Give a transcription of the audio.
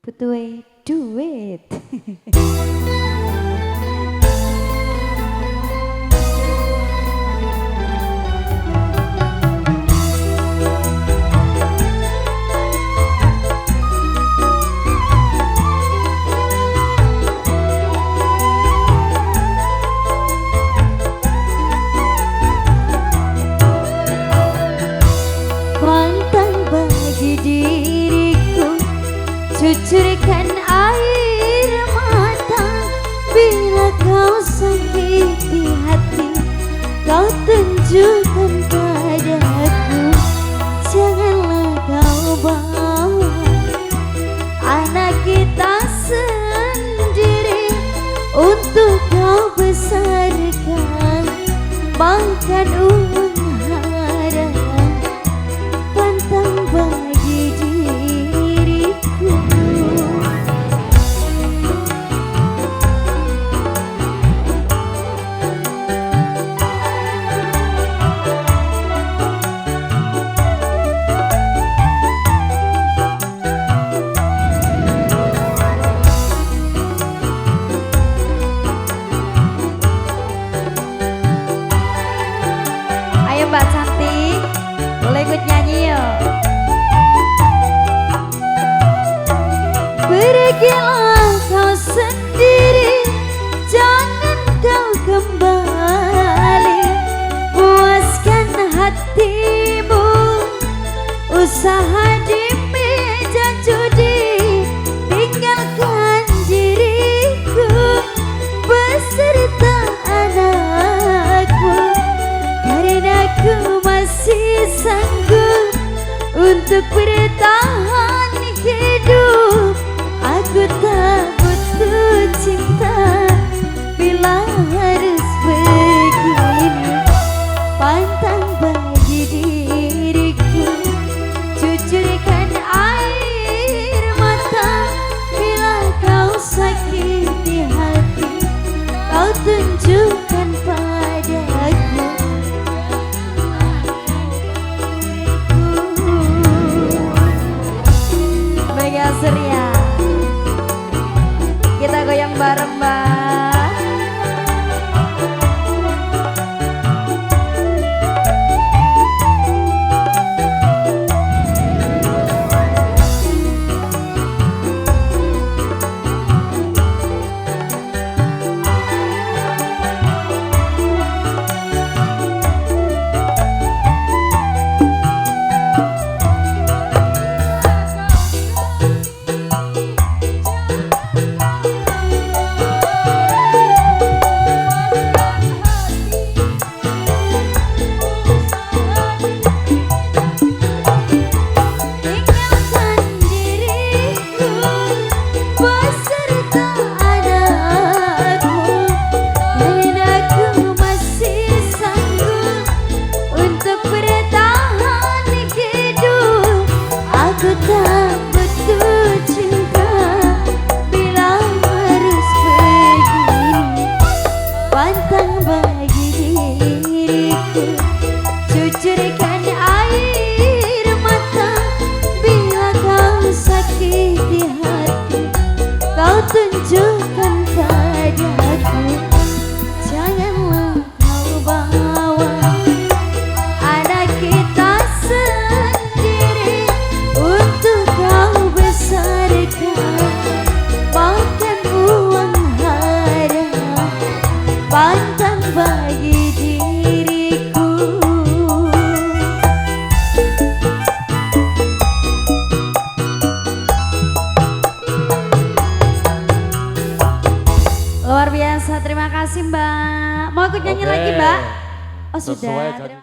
butuh duit. Cucurkan air mata bila kau sakiti hati, kau tunjukkan padaku. Janganlah kau bawa anak kita sendiri untuk kau besarkan, makan uang haram, pantang bagi diriku. Mbak cantik, boleh ikut nyanyi yuk. Pergilah kau sendiri, jangan kau kembali. Puaskan hatimu, usaha di meja judi, tinggalkan diriku beserta anakku. Aku masih sanggup untuk bertahan hidup. Aku tak butuh cinta bila harus begini. Pantang bagi diriku, cucurkan air mata bila kau sakiti hati, kau tunjukkan padaku. Surya, kita goyang bareng Mbak. Cucurkan air mata bila kau sakiti hati, kau tunjukkan padaku. Janganlah kau bawa anak kita sendiri untuk kau besarkan, makan uang haram, pantang bagi diriku. Luar biasa, terima kasih Mbak. Mau ikut nyanyi lagi Mbak? Oh sudah.